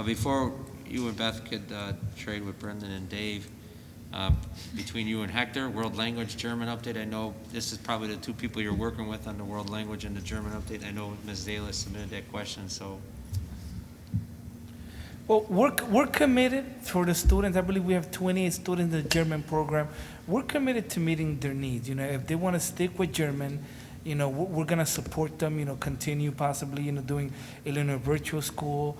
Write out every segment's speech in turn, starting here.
Before you and Beth could trade with Brendan and Dave, between you and Hector, World Language German Update. I know this is probably the two people you're working with on the World Language and the German Update. I know Ms. Zayla submitted that question, so. Well, we're committed for the students. I believe we have 28 students in the German program. We're committed to meeting their needs. If they want to stick with German, we're going to support them, continue possibly, doing a virtual school,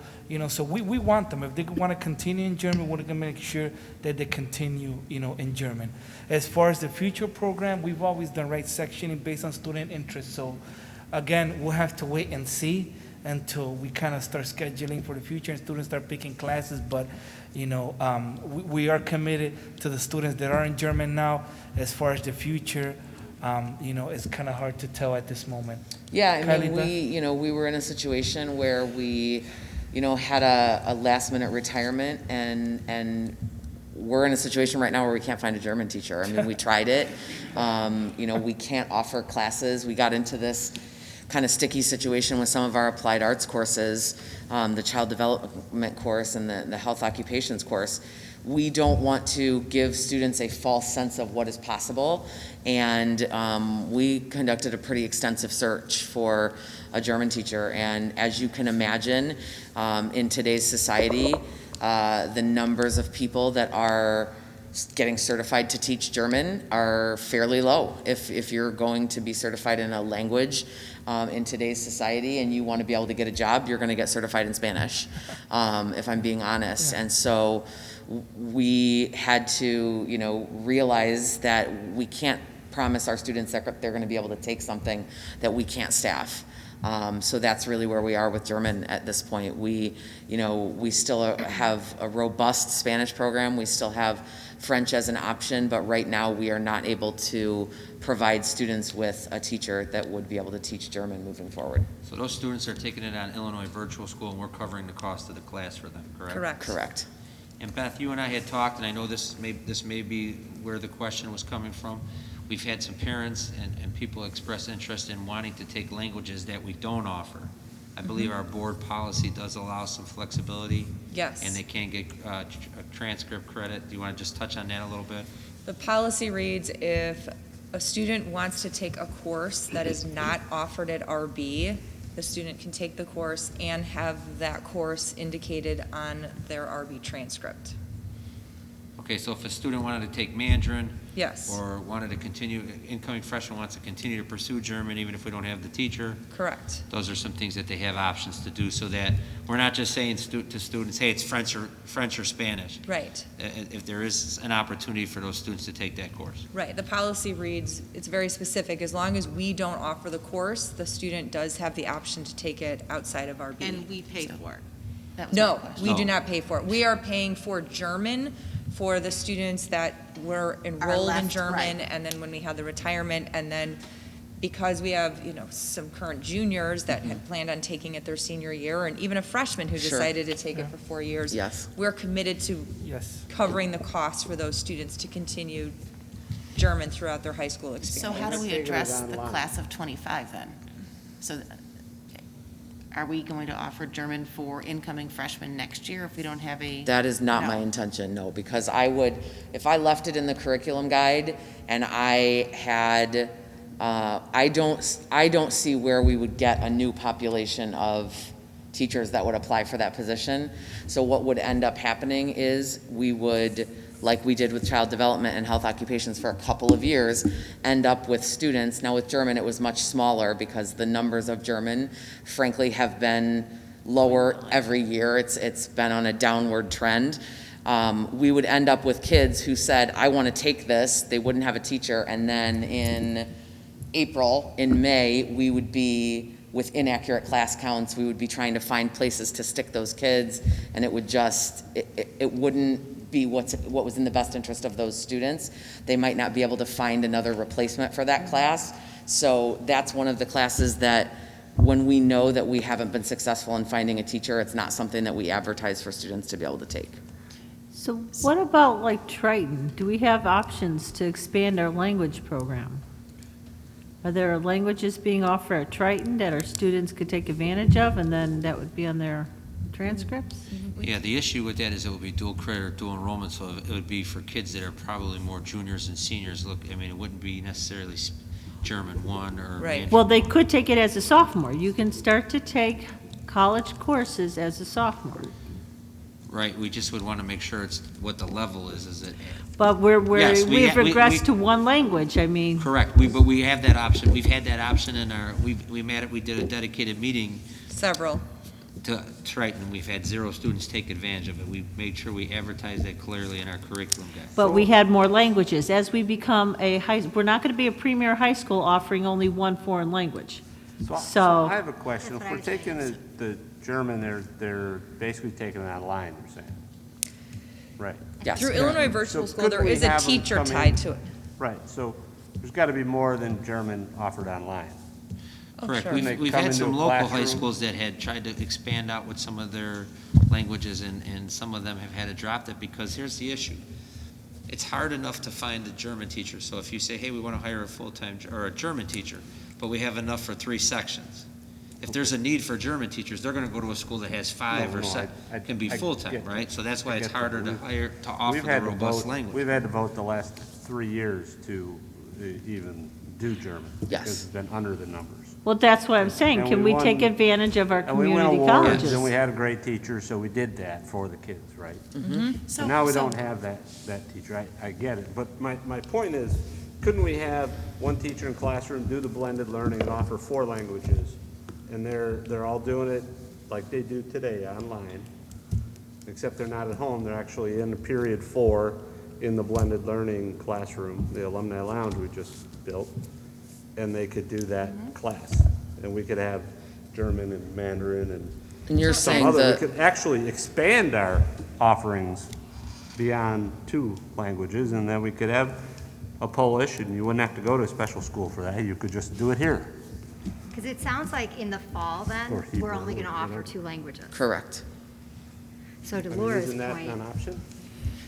so we want them. If they want to continue in German, we're going to make sure that they continue, in German. As far as the future program, we've always done right sectioning based on student interest. So again, we'll have to wait and see until we kind of start scheduling for the future and students start picking classes. But, we are committed to the students that are in German now. As far as the future, it's kind of hard to tell at this moment. Yeah, I mean, Kylie, we were in a situation where we, had a last minute retirement and we're in a situation right now where we can't find a German teacher. I mean, we tried it. We can't offer classes. We got into this kind of sticky situation with some of our applied arts courses, the child development course and the health occupations course. We don't want to give students a false sense of what is possible, and we conducted a pretty extensive search for a German teacher. And as you can imagine, in today's society, the numbers of people that are getting certified to teach German are fairly low. If you're going to be certified in a language in today's society and you want to be able to get a job, you're going to get certified in Spanish, if I'm being honest. Yeah. And so we had to, realize that we can't promise our students that they're going to be able to take something that we can't staff. So that's really where we are with German at this point. We still have a robust Spanish program. We still have French as an option, but right now we are not able to provide students with a teacher that would be able to teach German moving forward. So those students are taking it on Illinois Virtual School, and we're covering the cost of the class for them, correct? Correct. Correct. And Beth, you and I had talked, and I know this may be where the question was coming from. We've had some parents and people express interest in wanting to take languages that we don't offer. I believe our board policy does allow some flexibility. Yes. And they can get transcript credit. Do you want to just touch on that a little bit? The policy reads, if a student wants to take a course that is not offered at RB, the student can take the course and have that course indicated on their RB transcript. Okay, so if a student wanted to take Mandarin, yes, or wanted to continue, incoming freshman wants to continue to pursue German even if we don't have the teacher, correct. Those are some things that they have options to do, so that we're not just saying to students, hey, it's French or Spanish. Right. If there is an opportunity for those students to take that course. Right. The policy reads, it's very specific. As long as we don't offer the course, the student does have the option to take it outside of RB. And we pay for it. That was No, my question. we do No. not pay for it. We are paying for German for the students that were enrolled in left, German, right. and then when we had the retirement, and then because we have, some current juniors that had planned on taking it their senior year, and even a freshman who Sure. decided to take it for 4 years. Yes. We're committed to Yes. covering the costs for those students to continue German throughout their high school So experience. how do we Figure it address the online. class of 25 then? So are we going to offer German for incoming freshmen next year if we don't have a? That is not No. my intention, no, because if I left it in the curriculum guide and I had, I don't see where we would get a new population of teachers that would apply for that position. So what would end up happening is we would, like we did with child development and health occupations for a couple of years, end up with students. Now with German, it was much smaller because the numbers of German, frankly, have been lower every year. It's been on a downward trend. We would end up with kids who said, I want to take this. They wouldn't have a teacher. And then in May, we would be with inaccurate class counts. We would be trying to find places to stick those kids, and it would just, it wouldn't be what was in the best interest of those students. They might not be able to find another replacement for that class. So that's one of the classes that when we know that we haven't been successful in finding a teacher, it's not something that we advertise for students to be able to take. So what about like Triton? Do we have options to expand our language program? Are there languages being offered at Triton that our students could take advantage of, and then that would be on their transcripts? Yeah, the issue with that is it would be dual credit or dual enrollment, so it would be for kids that are probably more juniors and seniors. Look, I mean, it wouldn't be necessarily German 1 or. Right. Mandarin. Well, they could take it as a sophomore. You can start to take college courses as a sophomore. Right, we just would want to make sure it's what the level is it? But Yes, we've we- regressed to one language, I mean. Correct, but we have that option. We've had that option in our, we did a dedicated meeting Several. to Triton. We've had 0 students take advantage of it. We made sure we advertised that clearly in our curriculum guide. But we had more languages. As we become we're not going to be a premier high school offering only one foreign language. So I have a question. That's If what I we're was taking saying. the German, they're basically taking it online, you're saying? Right, Yes. Through Illinois Virtual So School, there couldn't we is a have them teacher come in? tied to it. right. So there's got to be more than German offered online. Correct. sure. When they We've come had into some a local high classroom- schools that had tried to expand out with some of their languages, and some of them have had to drop that, because here's the issue. It's hard enough to find a German teacher, so if you say, hey, we want to hire a full-time, or a German teacher, but we have enough for 3 sections. If there's a need for German teachers, they're going to go to a school that has 5 or No, 7, I can be get full-time, that. right? So that's why I it's get that. harder to hire, to offer We've the had to robust vote- language. We've had to vote the last 3 years to even do German. Yes. Because it's been under the numbers. Well, that's what I'm saying. And Can we we take won- advantage of our And we won community awards, colleges? and we had a great teacher, so we did that for the kids, right? So And now we so- don't have that teacher. I get it. But my point is, couldn't we have one teacher in classroom do the blended learning and offer 4 languages? And they're all doing it like they do today, online, except they're not at home. They're actually in period 4 in the blended learning classroom, the alumni lounge we just built, and they could do that class. And we could have German and Mandarin And you're some saying other, we that, could actually expand our offerings beyond 2 languages, and then we could have a Polish, and you wouldn't have to go to a special school for that. You could just do it here. Because it sounds like in the fall Or then, we're Hebrew only going to or offer whatever. 2 languages. correct. So to I mean, Laura's isn't that point, an option?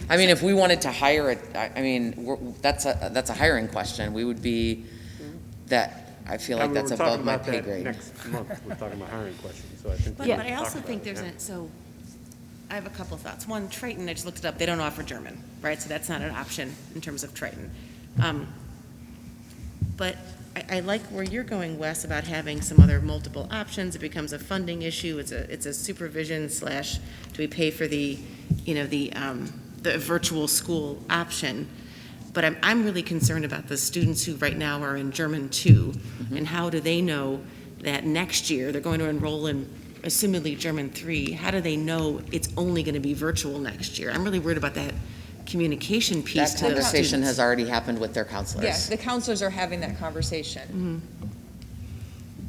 I mean, if we wanted to hire it, I mean, that's a hiring question. We would be, I feel like that's above my pay grade. Next month, we're talking about hiring questions, so I think. But, we but I should also talk think about there's it, so, I have a couple of thoughts. One, Triton, I just looked it up, they don't offer German, right? So that's not an option in terms of Triton. But I like where you're going, Wes, about having some other multiple options. It becomes a funding issue. It's a supervision / do we pay for the virtual school option? But I'm really concerned about the students who right now are in German 2, and how do they know that next year they're going to enroll in assumedly German 3? How do they know it's only going to be virtual next year? I'm really worried about that communication piece That to those conversation students. has already happened with their counselors. Yes, the counselors are having that conversation.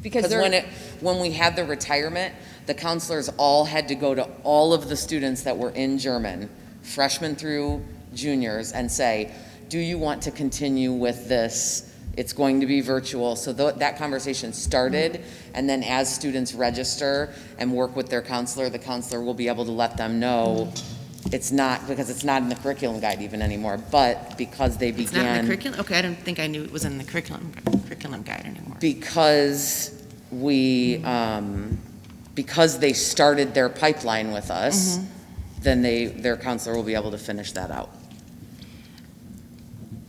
Because Because when we had the retirement, the counselors all had to go to all of the students that were in German, freshmen through juniors, and say, do you want to continue with this? It's going to be virtual. So that conversation started, and then as students register and work with their counselor, the counselor will be able to let them know it's not, because it's not in the curriculum guide even anymore, but because they It's not in the began, curriculum? Okay, I don't think I knew it was in the curriculum guide anymore. because because they started their pipeline with us, then their counselor will be able to finish that out.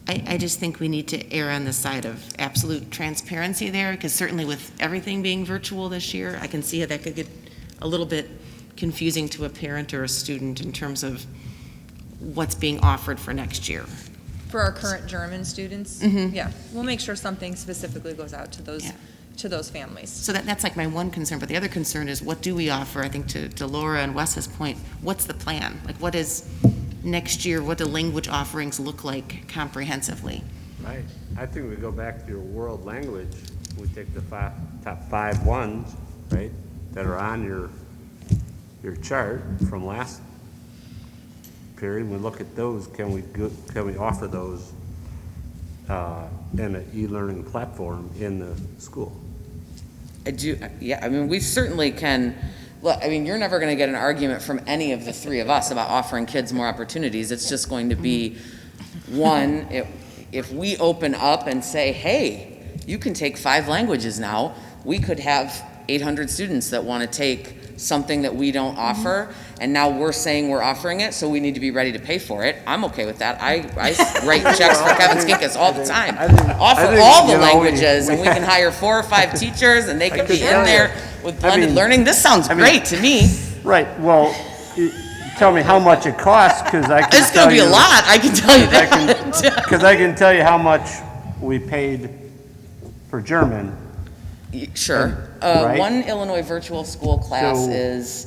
I just think we need to err on the side of absolute transparency there, because certainly with everything being virtual this year, I can see how that could get a little bit confusing to a parent or a student in terms of what's being offered for next year. for our current German students, Mhm. yeah, we'll make sure something specifically goes out to Yeah. those families. So that's like my one concern, but the other concern is what do we offer? I think to Laura and Wes's point, what's the plan? Like, what is next year, what do language offerings look like comprehensively? Right. I think we go back to your world language. We take the top 5 ones, right, that are on your chart from last period. We look at those. Can we offer those in an e-learning platform in the school? I mean, we certainly can, look, I mean, you're never going to get an argument from any of the 3 of us about offering kids more opportunities. It's just going to be, one, if we open up and say, hey, you can take 5 languages now, we could have 800 students that want to take something that we don't offer, and now we're saying we're offering it, so we need to be ready to pay for it. I'm okay with that. I write checks for Kevin Skinkus all the time. Offer all the languages, and we can hire 4 or 5 teachers, and they can be in there with blended learning. This sounds great to me. Right, well, tell me how much it costs, because I can It's gonna be a lot, I can tell you that. Because I can tell you how much we paid for German. Sure. Right. One Illinois virtual school class So- is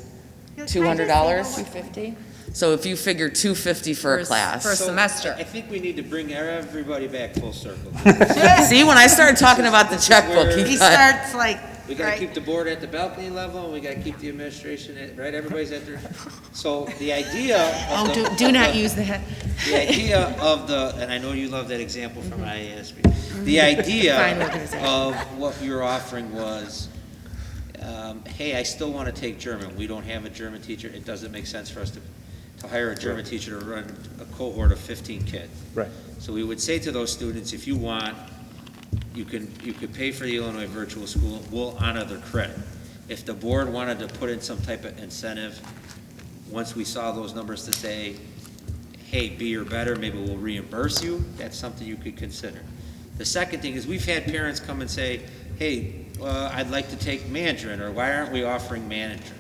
Can I just say one $200. more- 250 So if you figure $250 for a class. for a semester. I think we need to bring everybody back full circle. See, when I started talking about the checkbook, He he got, starts like, We gotta keep the board at the balcony level, and we gotta keep the administration at, right, everybody's at their, so the idea of the. do not use that. The idea of the, and I know you love that example from IASB, the idea Fine organization. of what you're offering was, hey, I still wanna take German, we don't have a German teacher, it doesn't make sense for us to hire a German teacher to run a cohort of 15 kids. Right. So we would say to those students, if you want, you could pay for the Illinois virtual school, we'll honor their credit. If the board wanted to put in some type of incentive, once we saw those numbers to say, hey, B or better, maybe we'll reimburse you, that's something you could consider. The second thing is, we've had parents come and say, hey, I'd like to take Mandarin, or why aren't we offering Mandarin?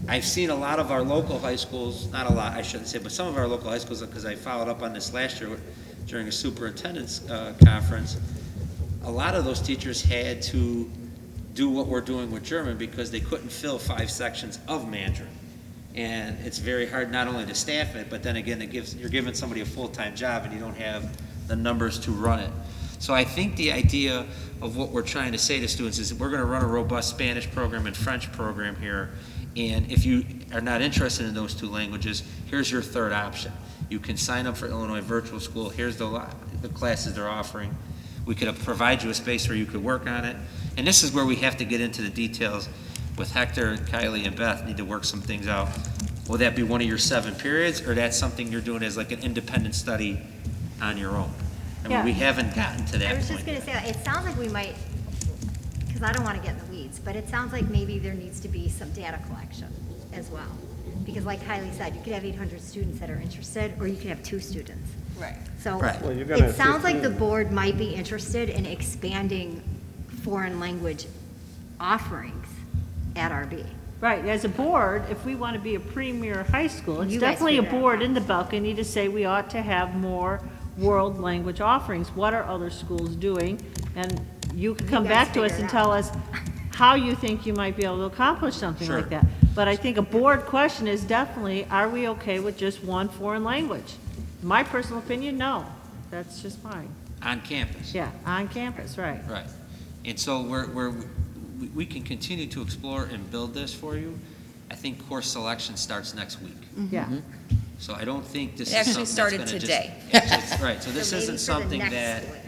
I've seen a lot of our local high schools, not a lot, I shouldn't say, but some of our local high schools, because I followed up on this last year during a superintendent's conference, a lot of those teachers had to do what we're doing with German because they couldn't fill 5 sections of Mandarin. And it's very hard not only to staff it, but then again, you're giving somebody a full-time job and you don't have the numbers to run it. So I think the idea of what we're trying to say to students is that we're gonna run a robust Spanish program and French program here. And if you are not interested in those 2 languages, here's your third option. You can sign up for Illinois Virtual School. Here's the classes they're offering. We could provide you a space where you could work on it. And this is where we have to get into the details with Hector and Kylie and Beth, need to work some things out. Will that be one of your 7 periods, or that's something you're doing as like an independent study on your own? I mean, Yeah. we haven't gotten to that I point. was just gonna say, it sounds like we might, because I don't want to get in the weeds, but it sounds like maybe there needs to be some data collection as well. Because like Kylie said, you could have 800 students that are interested, or you could have 2 students. Right. So Right. Well, you're gonna it have sounds like the 15. board might be interested in expanding foreign language offerings at RB. Right, as a board, if we want to be a premier high school, it's You guys definitely a figure it board out. in the balcony to say we ought to have more world language offerings. What are other schools doing? And you can come guys back to us figure it and tell out. us how you think you might be able to accomplish something Sure. like that. But I think a board question is definitely, are we okay with just one foreign language? My personal opinion, no. That's just mine. On campus. Yeah, on campus, right. Right. And so we can continue to explore and build this for you. I think course selection starts next week. Yeah. So I don't think this It is actually something that's started gonna just. today. Yeah, so right, so this So maybe isn't for the something next that, school year.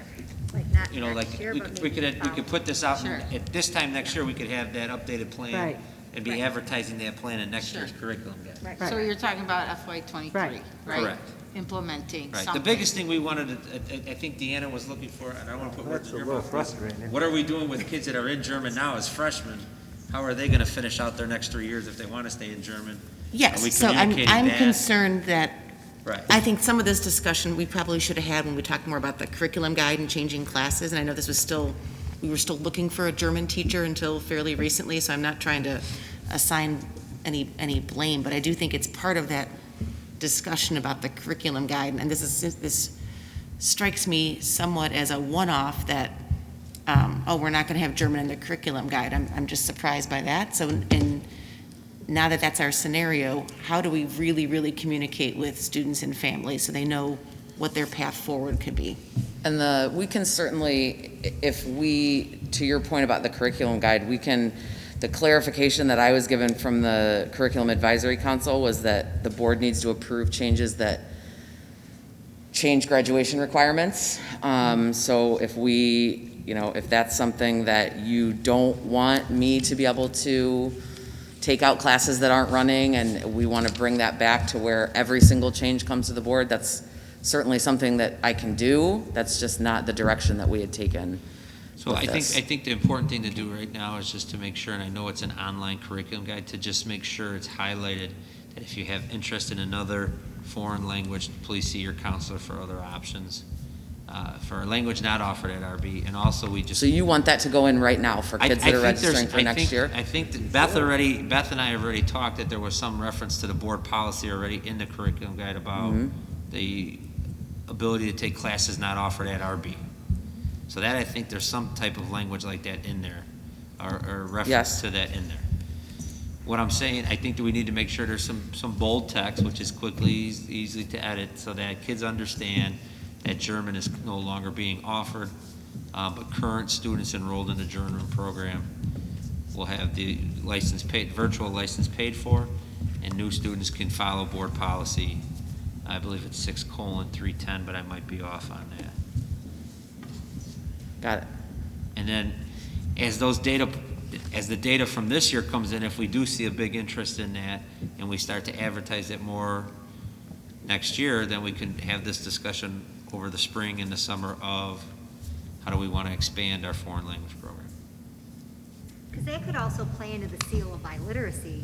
Like not you know, like, next year, we but could, maybe we could put this out, Sure. and at this time next year, we could have that updated plan. Right. And be Right. advertising that plan in next year's curriculum guide. Right. Right. So you're talking about FY '23, Right. right? Correct. Implementing Right, something. the biggest thing we wanted, I think Deanna was looking for, and I don't want to put words That's in a your little mouth. frustrating. What are we doing with kids that are in German now as freshmen? How are they going to finish out their next 3 years if they want to stay in German? Are we yes, so communicating I'm that? concerned that, Right. I think some of this discussion we probably should have had when we talked more about the curriculum guide and changing classes, and I know this was still, we were still looking for a German teacher until fairly recently, so I'm not trying to assign any blame, but I do think it's part of that discussion about the curriculum guide, and this strikes me somewhat as a one-off that, we're not gonna have German in the curriculum guide. I'm just surprised by that, so, and now that that's our scenario, how do we really, really communicate with students and families so they know what their path forward could be? And we can certainly, if we, to your point about the curriculum guide, the clarification that I was given from the Curriculum Advisory Council was that the board needs to approve changes that change graduation requirements. So if if that's something that you don't want me to be able to take out classes that aren't running, and we want to bring that back to where every single change comes to the board, that's certainly something that I can do. That's just not the direction that we had taken So with I this. think the important thing to do right now is just to make sure, and I know it's an online curriculum guide, to just make sure it's highlighted that if you have interest in another foreign language, please see your counselor for other options, for a language not offered at RB. And also, we just. So you want that to go in right now for kids that are registering for next year? I think that Beth and I have already talked that there was some reference to the board policy already in the curriculum guide about the ability to take classes not offered at RB. So that, I think there's some type of language like that in there, or reference Yes. to that in there. What I'm saying, I think that we need to make sure there's some bold text, which is quickly, easily to edit, so that kids understand that German is no longer being offered, but current students enrolled in the German program will have the license paid, virtual license paid for, and new students can follow board policy. I believe it's 6:310, but I might be off on that. Got it. And then, as the data from this year comes in, if we do see a big interest in that, and we start to advertise it more next year, then we can have this discussion over the spring and the summer of how do we want to expand our foreign language program. Because that could also play into the seal of biliteracy,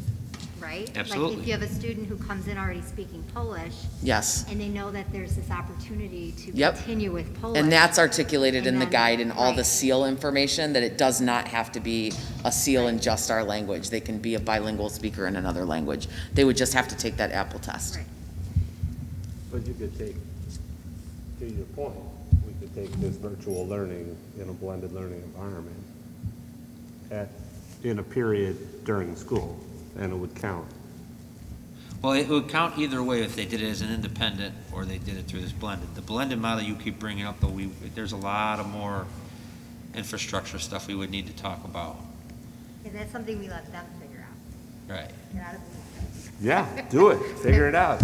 right? Like Absolutely. if you have a student who comes in already speaking Polish, Yes. and they know that there's this opportunity to Yep. continue with Polish. And that's articulated in And the then- guide and all the right. seal information, that it does not have to be a seal in just our language. They can be a bilingual speaker in another language. They would just have to take that Apple test. Right. But you could take, to your point, we could take this virtual learning in a blended learning environment in a period during school, and it would count. Well, it would count either way if they did it as an independent or they did it through this blended. The blended model you keep bringing up, though, there's a lot of more infrastructure stuff we would need to talk about. And that's something we let them figure out. Right. Get out of the- Yeah, do it, figure it out.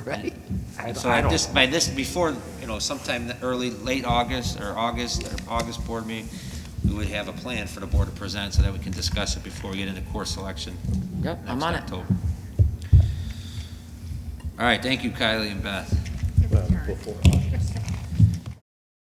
Right? So before, sometime late August or August board meeting, we would have a plan for the board to present so that we can discuss it before we get into course selection. Yep, I'm next on it. October. All right, thank you, Kylie and Beth. It's a turn. Before August.